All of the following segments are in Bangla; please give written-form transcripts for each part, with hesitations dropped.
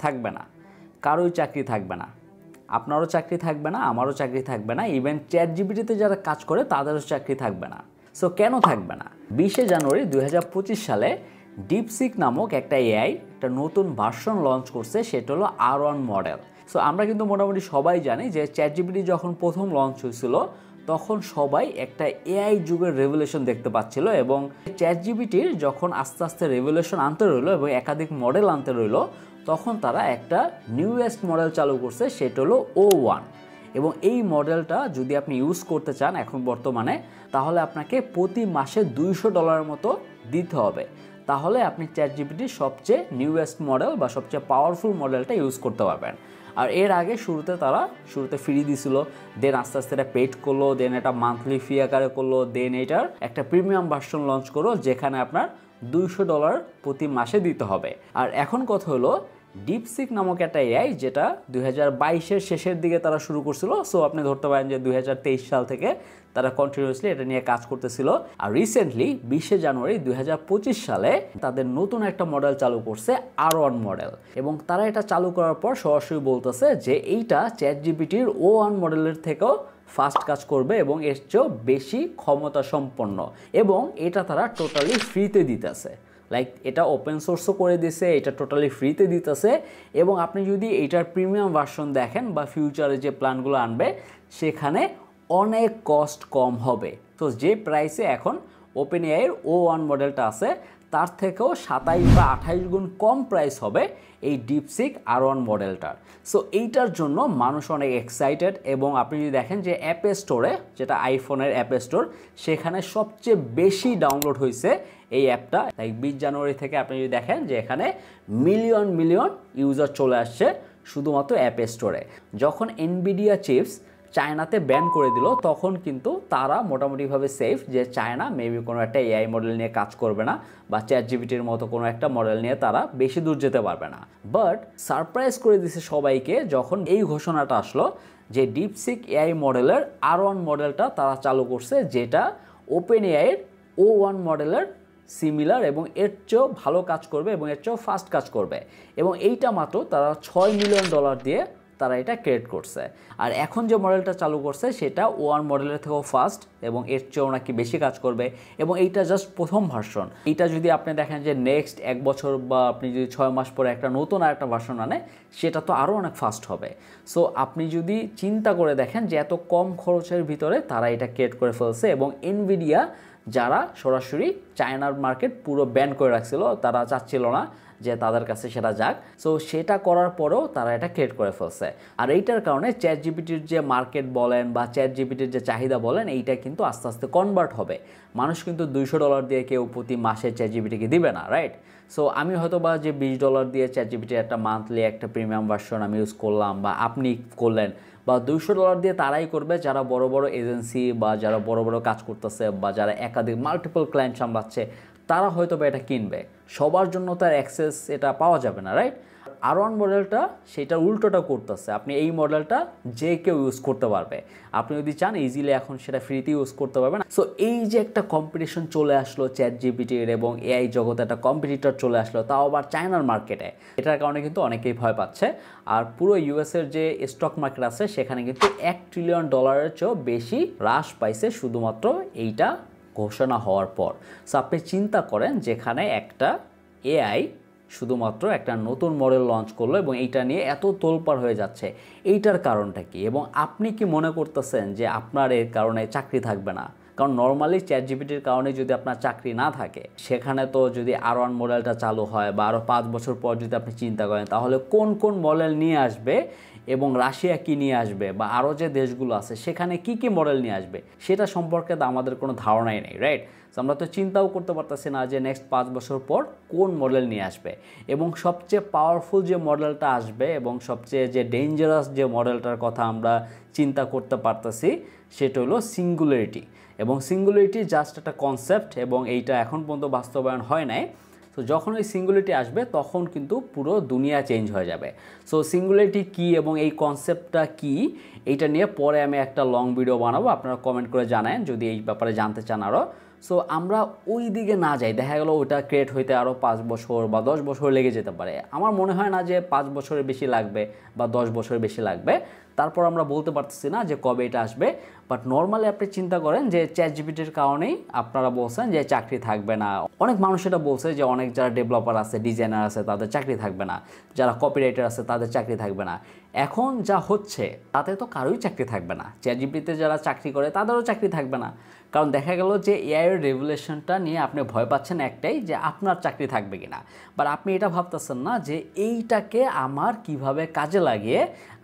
থাকবে না, কারোই চাকরি থাকবে না, আপনারও চাকরি থাকবে না, আমারও চাকরি থাকবে না, ইভেন চ্যাট জিপিটিতে যারা কাজ করে তাদেরও চাকরি থাকবে না। সো কেন থাকবে না? 20শে জানুয়ারি 2025 সালে ডিপসিক নামক একটা এআই একটা নতুন ভার্সন লঞ্চ করছে, সেটা হলো R1 মডেল। সো আমরা কিন্তু মোটামুটি সবাই জানি যে চ্যাট জিপিটি যখন প্রথম লঞ্চ হয়েছিল তখন সবাই একটা এআই যুগের রেভলিউশন দেখতে পাচ্ছিল, এবং চ্যাট জিপিটির যখন আস্তে আস্তে রেভলিউশন আনতে রইলো এবং একাধিক মডেল আনতে রইলো, তখন তারা একটা নিউয়েস্ট মডেল চালু করছে, সেটা হলো O1। এবং এই মডেলটা যদি আপনি ইউজ করতে চান এখন বর্তমানে, তাহলে আপনাকে প্রতি মাসে $200 মতো দিতে হবে, তাহলে আপনি চ্যাট জিপিটির সবচেয়ে নিউয়েস্ট মডেল বা সবচেয়ে পাওয়ারফুল মডেলটা ইউজ করতে পারবেন। আর এর আগে শুরুতে ফ্রি দিছিল, দেন আস্তে আস্তে এটা পেড করলো, দেন এটা মান্থলি ফি আকারে করলো, দেন এটার একটা প্রিমিয়াম ভার্সন লঞ্চ করলো যেখানে আপনার $200 প্রতি মাসে দিতে হবে। আর এখন কথা হলো ডিপসিক নামক একটা এআই যেটা 2022-এর শেষের দিকে তারা শুরু করছিল। সো আপনি ধরতে পারেন যে 2023 সাল থেকে তারা কন্টিনিউয়াসলি এটা নিয়ে কাজ করতেছিল। আর রিসেন্টলি 20শে জানুয়ারি 2025 সালে তাদের নতুন একটা মডেল চালু করছে, R1 মডেল। এবং তারা এটা চালু করার পর সরাসরি বলতেছে যে এইটা চ্যাট জিপিটির O1 মডেলের থেকেও ফাস্ট কাজ করবে এবং এর চেয়েও বেশি ক্ষমতা সম্পন্ন, এবং এটা তারা টোটালি ফ্রিতে দিতেছে। লাইক এটা ওপেন সোর্সও করে দিছে, এটা টোটালি ফ্রিতে দিতেছে। এবং আপনি যদি এটার প্রিমিয়াম ভার্সন দেখেন বা ফিউচারে যে প্ল্যানগুলো আনবে, সেখানে অনেক কস্ট কম হবে। তো যে প্রাইসে এখন ওপেন এআইয়ের O1 মডেলটা আছে, তার থেকেও 27 বা 28 গুণ কম প্রাইস হবে এই ডিপসিক R1 মডেলটার। সো এইটার জন্য মানুষ অনেক এক্সাইটেড। এবং আপনি যদি দেখেন যে অ্যাপ স্টোরে, যেটা আইফোনের অ্যাপ স্টোর, সেখানে সবচেয়ে বেশি ডাউনলোড হয়েছে এই অ্যাপটা। লাইক 20 জানুয়ারি থেকে আপনি যদি দেখেন যে এখানে মিলিয়ন মিলিয়ন ইউজার চলে আসছে শুধুমাত্র অ্যাপ স্টোরে। যখন এনভিডিয়া চিপস চায়নাতে ব্যান করে দিল, তখন কিন্তু তারা মোটামুটিভাবে সেফ যে চায়না মেবি কোনো একটা এআই মডেল নিয়ে কাজ করবে না, বা চ্যাট জিপিটির মতো কোনো একটা মডেল নিয়ে তারা বেশি দূর যেতে পারবে না। বাট সারপ্রাইজ করে দিছে সবাইকে যখন এই ঘোষণাটা আসলো যে ডিপসিক এআই মডেলের R1 মডেলটা তারা চালু করছে, যেটা ওপেন এআইয়ের O1 মডেলের সিমিলার এবং এর চেয়েও ভালো কাজ করবে এবং এর চেয়েও ফাস্ট কাজ করবে। এবং এইটা মাত্র তারা $6 মিলিয়ন দিয়ে তারা এটা ক্রিয়েট করছে। আর এখন যে মডেলটা চালু করছে সেটা O1 মডেলের থেকেও ফাস্ট এবং এর চেয়েও নাকি বেশি কাজ করবে। এবং এইটা জাস্ট প্রথম ভার্সন। এইটা যদি আপনি দেখেন যে নেক্সট 1 বছর বা আপনি যদি 6 মাস পরে একটা নতুন আর একটা ভার্সন আনে, সেটা তো আরও অনেক ফাস্ট হবে। সো আপনি যদি চিন্তা করে দেখেন যে এত কম খরচের ভিতরে তারা এটা ক্রিয়েট করে ফেলছে, এবং এনভিডিয়া যারা সরাসরি চায়নার মার্কেট পুরো ব্যান করে রাখছিল, তারা চাচ্ছিল না যে তাদের কাছে সেটা যাক। সো সেটা করার পরেও তারা এটা ক্রিয়েট করে ফেলছে। আর এইটার কারণে চ্যাট জিপিটির যে মার্কেট বলেন বা চ্যাট জিপিটির যে চাহিদা বলেন, এইটা কিন্তু আস্তে আস্তে কনভার্ট হবে। মানুষ কিন্তু $200 দিয়ে কেউ প্রতি মাসে চ্যাট জিপিটিকে দিবে না, রাইট? সো আমি হয়তো বা যে $20 দিয়ে চ্যাট জিপিটির একটা মান্থলি একটা প্রিমিয়াম ভার্সন আমি ইউজ করলাম, বা আপনি করলেন, বা $200 দিয়ে তারাই করবে যারা বড় বড় এজেন্সি বা যারা বড় বড় কাজ করতেছে বা যারা একাধিক মাল্টিপল ক্লায়েন্ট সামলাচ্ছে, তারা হয়তো বা এটা কিনবে। সবার জন্য তার অ্যাক্সেস এটা পাওয়া যাবে না, রাইট? R1 মডেলটা সেটা উল্টোটা করতেছে। আপনি এই মডেলটা যে কেউ ইউজ করতে পারবে, আপনি যদি চান ইজিলি এখন সেটা ফ্রিতে ইউজ করতে পারবেন। সো এই যে একটা কম্পিটিশন চলে আসলো চ্যাট জিপিটির এবং এআই জগতে, একটা কম্পিটিটর চলে আসলো, তাও আবার চায়নার মার্কেটে, এটার কারণে কিন্তু অনেকেই ভয় পাচ্ছে। আর পুরো ইউএসের যে স্টক মার্কেট আছে সেখানে কিন্তু $1 ট্রিলিয়ন চেয়েও বেশি হ্রাস পাইছে শুধুমাত্র এইটা ঘোষণা হওয়ার পর। সো আপনি চিন্তা করেন যেখানে একটা এআই শুধুমাত্র একটা নতুন মডেল লঞ্চ করলো এবং এইটা নিয়ে এত তোলপাড় হয়ে যাচ্ছে, এইটার কারণটা কি? এবং আপনি কি মনে করতেছেন যে আপনার এর কারণে চাকরি থাকবে না? কারণ নর্মালি চ্যাট জিপিটির কারণে যদি আপনার চাকরি না থাকে, সেখানে তো যদি R1 মডেলটা চালু হয় বা আরও 5 বছর পর যদি আপনি চিন্তা করেন, তাহলে কোন কোন মডেল নিয়ে আসবে এবং রাশিয়া কি নিয়ে আসবে বা আরও যে দেশগুলো আছে সেখানে কি কি মডেল নিয়ে আসবে, সেটা সম্পর্কে তো আমাদের কোনো ধারণাই নেই, রাইট? আমরা তো চিন্তাও করতে পারতেছি না যে নেক্সট 5 বছর পর কোন মডেল নিয়ে আসবে। এবং সবচেয়ে পাওয়ারফুল যে মডেলটা আসবে এবং সবচেয়ে যে ডেঞ্জারাস যে মডেলটার কথা আমরা চিন্তা করতে পারতেছি, সেটা হলো সিঙ্গুলারিটি। এবং সিঙ্গুলারিটি জাস্ট একটা কনসেপ্ট এবং এইটা এখন পর্যন্ত বাস্তবায়ন হয় নাই। তো যখন ওই সিঙ্গুলারিটি আসবে তখন কিন্তু পুরো দুনিয়া চেঞ্জ হয়ে যাবে। সো সিঙ্গুলারিটি কী এবং এই কনসেপ্টটা কী, এইটা নিয়ে পরে আমি একটা লং ভিডিও বানাবো, আপনারা কমেন্ট করে জানান যদি এই ব্যাপারে জানতে চান আরও। সো আমরা ওই দিকে না যাই, দেখা গেল ওটা ক্রিয়েট হইতে আরও 5 বছর বা 10 বছর লেগে যেতে পারে। আমার মনে হয় না যে 5 বছরের বেশি লাগবে বা 10 বছরের বেশি লাগবে। তারপর আমরা বলতে পারতেছি না যে কবে এটা আসবে। বাট নর্মালি আপনি চিন্তা করেন যে ChatGPT-র কারণেই আপনারা বলছেন যে চাকরি থাকবে না। অনেক মানুষ এটা বলছে যে অনেক যারা ডেভেলপার আছে, ডিজাইনার আছে, তাদের চাকরি থাকবে না, যারা কপিরাইটার আছে তাদের চাকরি থাকবে না। এখন যা হচ্ছে তাতে তো কারোই চাকরি থাকবে না। ChatGPT-তে যারা চাকরি করে তাদেরও চাকরি থাকবে না। কারণ দেখা গেল যে এআইয়ের রেভুলেশনটা নিয়ে আপনি ভয় পাচ্ছেন একটাই, যে আপনার চাকরি থাকবে কিনা। বাট আপনি এটা ভাবতেছেন না যে এইটাকে আমার কিভাবে কাজে লাগিয়ে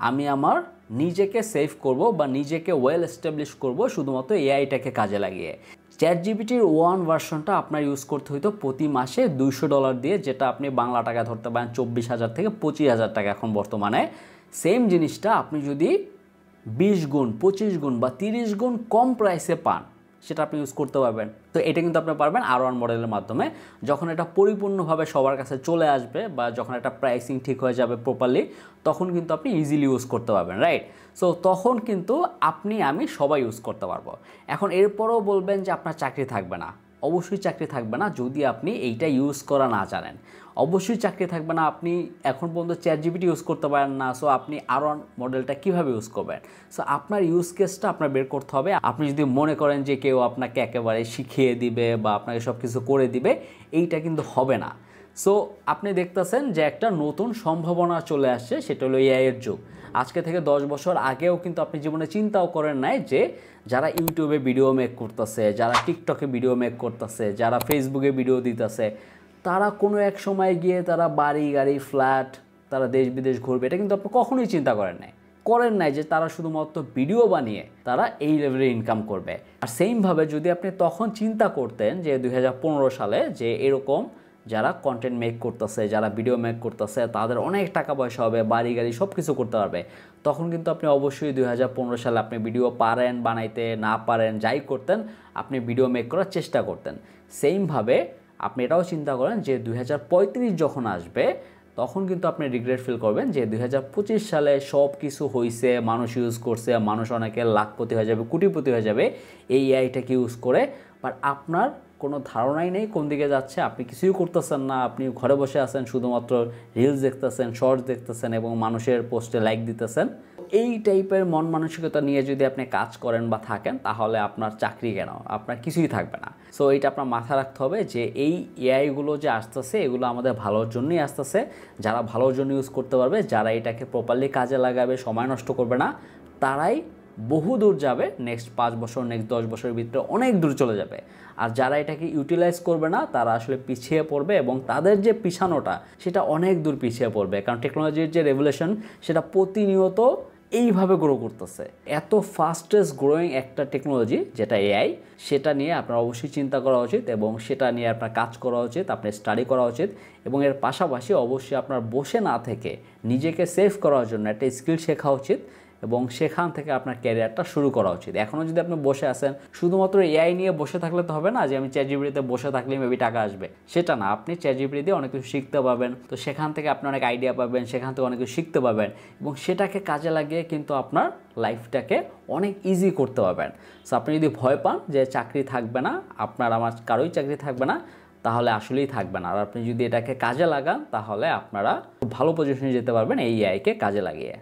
আমি আমার নিজেকে সেভ করব বা নিজেকে ওয়েল এস্টাবলিশ করব শুধুমাত্র এআইটাকে কাজে লাগিয়ে। ChatGPT-র 1 ভার্সনটা আপনার ইউজ করতে হইতো প্রতি মাসে $200 দিয়ে, যেটা আপনি বাংলা টাকা ধরতে পারেন 24,000 থেকে 25,000 টাকা এখন বর্তমানে। সেম জিনিসটা আপনি যদি 20 গুণ, 25 গুণ বা 30 গুণ কম প্রাইসে পান, সেটা আপনি ইউজ করতে পারবেন। তো এটা কিন্তু আপনি পারবেন R1 মডেলের মাধ্যমে। যখন এটা পরিপূর্ণভাবে সবার কাছে চলে আসবে বা যখন একটা প্রাইসিং ঠিক হয়ে যাবে প্রপারলি, তখন কিন্তু আপনি ইজিলি ইউজ করতে পারবেন, রাইট? সো তখন কিন্তু আপনি আমি সবাই ইউজ করতে পারবো। এখন এরপরও বলবেন যে আপনার চাকরি থাকবে না। অবশ্যই চাকরি থাকবে না যদি আপনি এইটা ইউজ করা না জানেন। অবশ্যই চাকরি থাকবে না। আপনি এখন পর্যন্ত ChatGPT ইউজ করতে পারেন না, সো আপনি R1 মডেলটা কীভাবে ইউজ করবেন? সো আপনার ইউজ কেসটা আপনার বের করতে হবে। আপনি যদি মনে করেন যে কেউ আপনাকে একেবারে শিখিয়ে দিবে বা আপনাকে সব কিছু করে দিবে, এইটা কিন্তু হবে না। সো আপনি দেখতেছেন যে একটা নতুন সম্ভাবনা চলে আসছে, সেটা হলো এআইয়ের যুগ। আজকে থেকে 10 বছর আগেও কিন্তু আপনি জীবনে চিন্তাও করেন নাই যে যারা ইউটিউবে ভিডিও মেক করতেছে, যারা টিকটকে ভিডিও মেক করতেছে, যারা ফেসবুকে ভিডিও দিতেছে, তারা কোনো এক সময় গিয়ে তারা বাড়ি গাড়ি ফ্ল্যাট, তারা দেশ বিদেশ ঘুরবে, এটা কিন্তু আপনি কখনোই চিন্তা করেন নাই যে তারা শুধুমাত্র ভিডিও বানিয়ে তারা এই লেভেলে ইনকাম করবে। আর সেমভাবে যদি আপনি তখন চিন্তা করতেন যে 2015 সালে যে এরকম যারা কন্টেন্ট মেক করতেছে, যারা ভিডিও মেক করতেছে, তাদের অনেক টাকা পয়সা হবে, বাড়ি গাড়ি সব কিছু করতে পারবে, তখন কিন্তু আপনি অবশ্যই 2015 সালে আপনি ভিডিও পারেন বানাইতে, না পারেন যাই করতেন, আপনি ভিডিও মেক করার চেষ্টা করতেন। সেমভাবে আপনি এটাও চিন্তা করেন যে 2035 যখন আসবে, তখন কিন্তু আপনি রিগ্রেট ফিল করবেন যে 2025 সালে সব কিছু হয়েছে, মানুষ ইউজ করছে, মানুষ অনেকে লাখপতি হয়ে যাবে, কোটিপতি হয়ে যাবে এই এআইটাকে ইউজ করে। বাট আপনার কোনো ধারণাই নেই কোন দিকে যাচ্ছে, আপনি কিছুই করতেছেন না, আপনি ঘরে বসে আছেন, শুধুমাত্র রিলস দেখতেছেন, শর্টস দেখতেছেন এবং মানুষের পোস্টে লাইক দিতেছেন। এই টাইপের মন মানসিকতা নিয়ে যদি আপনি কাজ করেন বা থাকেন, তাহলে আপনার চাকরি কেন, আপনার কিছুই থাকবে না। সো এটা আপনার মাথায় রাখতে হবে যে এই এআইগুলো যে আসতেছে, এগুলো আমাদের ভালোর জন্যই আসতেছে। যারা ভালোর জন্য ইউজ করতে পারবে, যারা এটাকে প্রপারলি কাজে লাগাবে, সময় নষ্ট করবে না, তারাই বহু দূর যাবে। নেক্সট 5 বছর, নেক্সট 10 বছরের ভিতরে অনেক দূর চলে যাবে। আর যারা এটাকে ইউটিলাইজ করবে না, তারা আসলে পিছিয়ে পড়বে এবং তাদের যে পিছানোটা, সেটা অনেক দূর পিছিয়ে পড়বে। কারণ টেকনোলজির যে রেভলিউশন, সেটা প্রতিনিয়ত এইভাবে গ্রো করতেছে। এত ফাস্টেস্ট গ্রোয়িং একটা টেকনোলজি যেটা এআই, সেটা নিয়ে আপনার অবশ্যই চিন্তা করা উচিত এবং সেটা নিয়ে আপনার কাজ করা উচিত, আপনার স্টাডি করা উচিত। এবং এর পাশাপাশি অবশ্যই আপনার বসে না থেকে নিজেকে সেভ করার জন্য একটা স্কিল শেখা উচিত এবং সেখান থেকে আপনার ক্যারিয়ারটা শুরু করা উচিত। এখনও যদি আপনি বসে আছেন, শুধুমাত্র এআই নিয়ে বসে থাকলে তো হবে না যে আমি ChatGPT-তে বসে থাকলেই মেবি টাকা আসবে, সেটা না। আপনি ChatGPT দিয়ে অনেক কিছু শিখতে পাবেন, তো সেখান থেকে আপনি অনেক আইডিয়া পাবেন, সেখান থেকে অনেক কিছু শিখতে পাবেন এবং সেটাকে কাজে লাগিয়ে কিন্তু আপনার লাইফটাকে অনেক ইজি করতে পারবেন। সো আপনি যদি ভয় পান যে চাকরি থাকবে না, আপনার আমার কারোই চাকরি থাকবে না, তাহলে আসলেই থাকবে না। আর আপনি যদি এটাকে কাজে লাগান, তাহলে আপনারা ভালো পজিশনে যেতে পারবেন এই এআইকে কাজে লাগিয়ে।